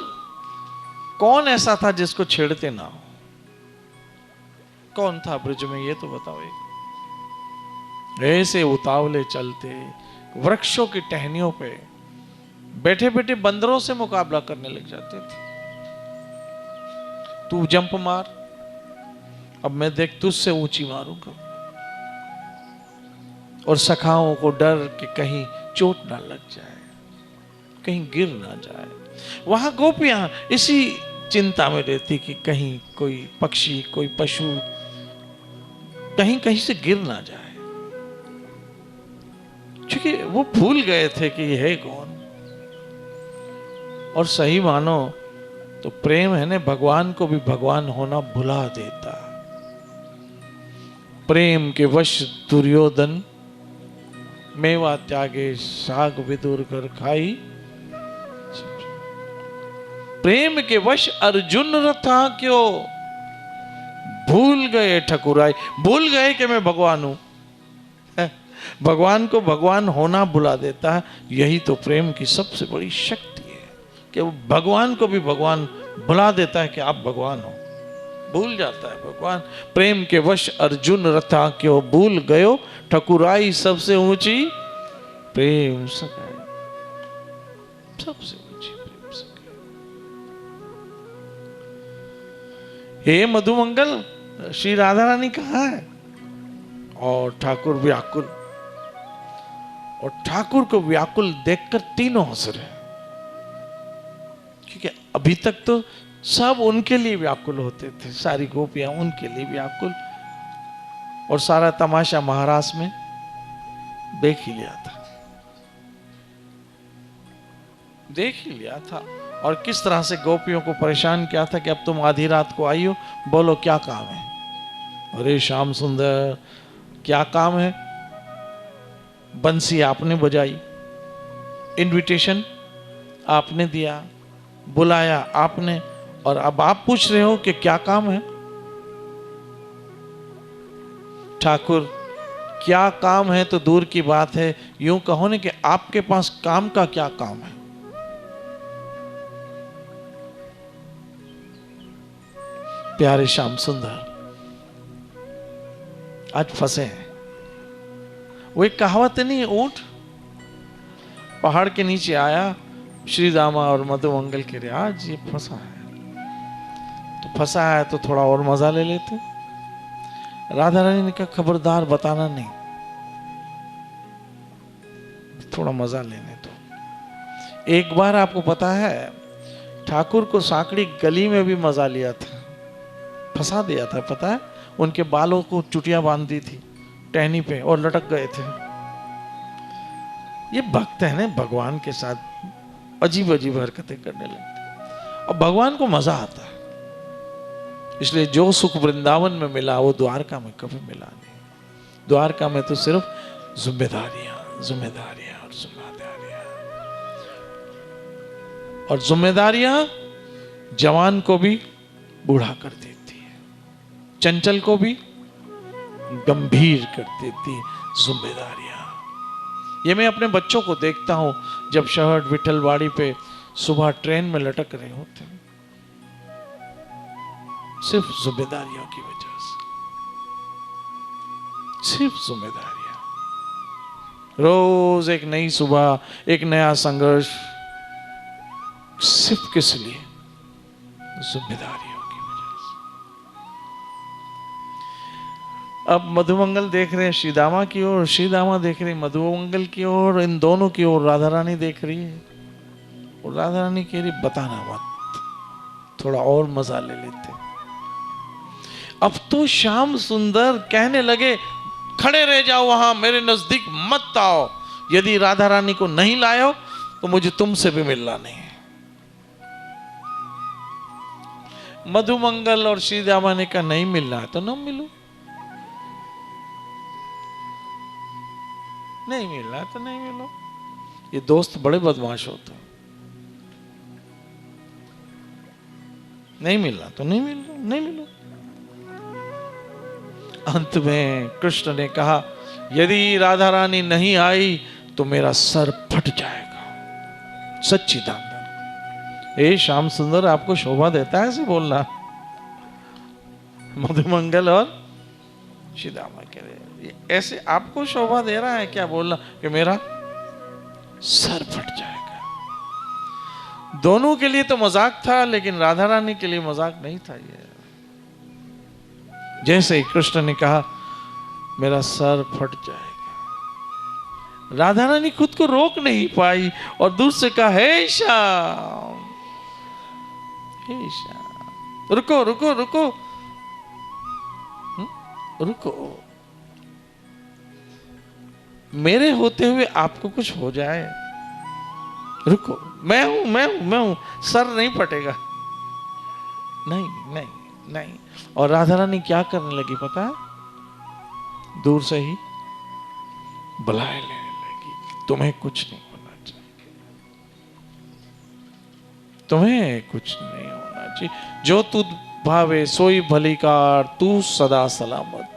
S1: कौन ऐसा था जिसको छेड़ते ना हो? कौन था ब्रज में, ये तो बताओ। ऐसे उतावले चलते वृक्षों की टहनियों पे बैठे बैठे बंदरों से मुकाबला करने लग जाते थे। तू जंप मार, अब मैं देख तुझसे ऊंची मारूंगा। और सखाओं को डर कि कहीं चोट ना लग जाए, कहीं गिर ना जाए। वहां गोपियां इसी चिंता में रहती कि कहीं कोई पक्षी, कोई पशु कहीं कहीं से गिर ना जाए, क्योंकि वो भूल गए थे कि ये है कौन। और सही मानो तो प्रेम है ना, भगवान को भी भगवान होना भुला देता। प्रेम के वश दुर्योधन मेवा त्यागे, साग विदुर कर खाई। प्रेम के वश अर्जुन रथा क्यों, भूल गए ठकुराई। भूल गए कि मैं भगवान हूं। भगवान को भगवान होना भुला देता है। यही तो प्रेम की सबसे बड़ी शक्ति है कि वो भगवान को भी भगवान भुला देता है कि आप भगवान हो, भूल जाता है भगवान। प्रेम के वश अर्जुन रथा क्यों, भूल गयो ठकुराई सबसे ऊंची प्रेम सगाई। सबसे ऊंची प्रेम सगाई। हे मधुमंगल, श्री राधा रानी कहाँ है? और ठाकुर व्याकुल। और ठाकुर को व्याकुल देखकर तीनों हंस रहे, क्योंकि अभी तक तो सब उनके लिए व्याकुल होते थे, सारी गोपियां उनके लिए व्याकुल। और सारा तमाशा महाराज में देख ही लिया था, देख ही लिया था। और किस तरह से गोपियों को परेशान किया था कि अब तुम आधी रात को आई हो, बोलो क्या काम है? अरे श्याम सुंदर, क्या काम है? बंसी आपने बजाई, इनविटेशन आपने दिया, बुलाया आपने, और अब आप पूछ रहे हो कि क्या काम है? ठाकुर, क्या काम है तो दूर की बात है, यूं कहो ना कि आपके पास काम का क्या काम है? प्यारे श्याम सुंदर आज फंसे हैं। वो एक कहावत नहीं, ऊंट पहाड़ के नीचे आया, श्री दामा और मधुमंगल के लिए आज ये फंसा है, तो फंसा है तो थोड़ा और मजा ले लेते। राधा रानी ने कहा खबरदार बताना नहीं, थोड़ा मजा लेने दो। एक बार आपको पता है ठाकुर को सांकड़ी गली में भी मजा लिया था, फंसा दिया था, पता है? उनके बालों को चुटियां बांध दी थी टहनी पे और लटक गए थे। ये भक्त है ना, भगवान के साथ अजीब अजीब हरकतें करने लगते, और भगवान को मजा आता है। इसलिए जो सुख वृंदावन में मिला वो द्वारका में कभी मिला नहीं। द्वारका में तो सिर्फ जिम्मेदारियां जिम्मेदारियां और जिम्मेदारियां, और जिम्मेदारियां जवान को भी बूढ़ा कर देती है, चंचल को भी गंभीर कर देती जिम्मेदारियां। ये मैं अपने बच्चों को देखता हूं, जब शहर विठलवाड़ी पे सुबह ट्रेन में लटक रहे होते हैं, सिर्फ जिम्मेदारियों की वजह से, सिर्फ जिम्मेदारियां। रोज एक नई सुबह, एक नया संघर्ष, सिर्फ किस लिए? जिम्मेदारियों की वजह से। अब मधुमंगल देख रहे हैं श्रीदामा की ओर, श्रीदामा देख रही मधुमंगल की ओर, इन दोनों की ओर राधा रानी देख रही है, और राधा रानी कह रही बताना मत, थोड़ा और मजा ले लेते। अब तो श्याम सुंदर कहने लगे खड़े रह जाओ वहां, मेरे नजदीक मत आओ, यदि राधा रानी को नहीं लायो तो मुझे तुमसे भी मिलना नहीं है। मधुमंगल और श्रीदामा ने कहा नहीं मिलना है तो न मिलो, नहीं मिलना है तो नहीं मिलो। ये दोस्त बड़े बदमाश होते हैं, नहीं मिलना तो नहीं मिलो, नहीं मिलो। अंत में कृष्ण ने कहा यदि राधा रानी नहीं आई तो मेरा सर फट जाएगा। सच्ची दान ए श्याम सुंदर आपको शोभा देता है ऐसे बोलना? मधुमंगल और श्रीदामा कह रहे ऐसे आपको शोभा दे रहा है क्या बोलना कि मेरा सर फट जाएगा? दोनों के लिए तो मजाक था, लेकिन राधा रानी के लिए मजाक नहीं था ये। जैसे ही कृष्ण ने कहा मेरा सर फट जाएगा, राधा रानी खुद को रोक नहीं पाई और दूर से कहा हे श्याम, हे श्याम, रुको रुको रुको रुको, मेरे होते हुए आपको कुछ हो जाए, रुको, मैं हूं मैं हूं मैं हूं, सर नहीं फटेगा। नहीं नहीं नहीं। और राधा रानी क्या करने लगी पता है? दूर से ही बुलाए लेने लगी, तुम्हें कुछ नहीं होना चाहिए, तुम्हें कुछ नहीं होना चाहिए, जो तू भावे सोई भली कार, तू सदा सलामत,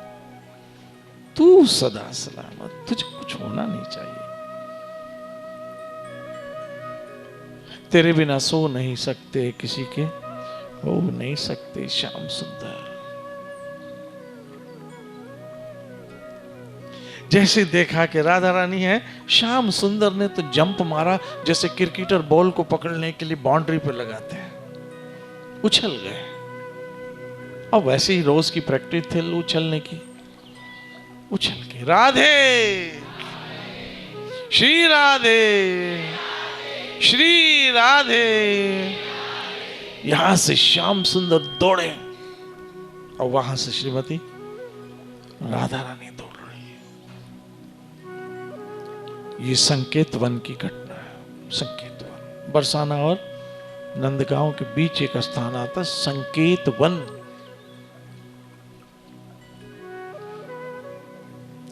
S1: तू सदा सलामत, तुझे कुछ होना नहीं चाहिए। तेरे बिना सो नहीं सकते, किसी के हो नहीं सकते श्याम सुंदर। जैसे देखा कि राधा रानी है, श्याम सुंदर ने तो जंप मारा जैसे क्रिकेटर बॉल को पकड़ने के लिए बाउंड्री पर लगाते हैं, उछल गए। और वैसे ही रोज की प्रैक्टिस थी उछलने की, उछल के राधे श्री राधे श्री राधे। यहां से श्याम सुंदर दौड़े और वहां से श्रीमती राधा रानी दौड़ रही है। ये संकेत वन की घटना है। संकेत वन, बरसाना और नंदगांव के बीच एक स्थान आता संकेत वन,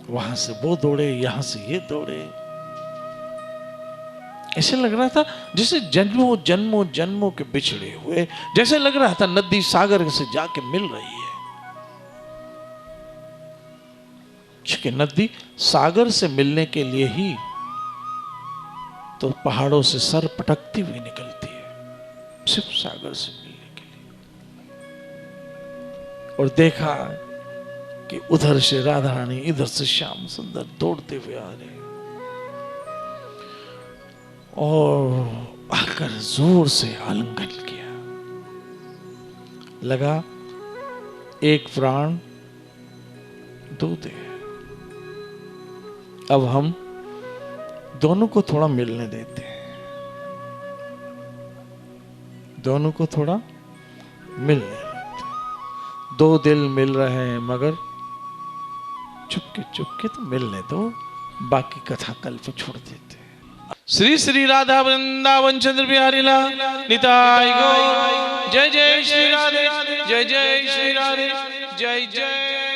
S1: वहां से वो दौड़े, यहां से ये दौड़े। ऐसे लग रहा था जैसे जन्मों जन्मों जन्मों के बिछड़े हुए, जैसे लग रहा था नदी सागर से जाके मिल रही है। क्योंकि नदी सागर से मिलने के लिए ही तो पहाड़ों से सर पटकती हुई निकलती है, सिर्फ सागर से मिलने के लिए। और देखा कि उधर से राधा रानी, इधर से श्याम सुंदर दौड़ते हुए आ रहे, और आकर जोर से आलिंगन किया। लगा एक प्राण दो दे, अब हम दोनों को थोड़ा मिलने देते हैं, दोनों को थोड़ा मिलने देते हैं। दो दिल मिल रहे हैं मगर चुपके तो मिलने दो, बाकी कथा कल पे छोड़ देते हैं। श्री श्री राधा वृंदावन चंद्र बिहारी लाल निताई गौर। जय जय श्री राधे, जय जय जय श्री राधे, जय जय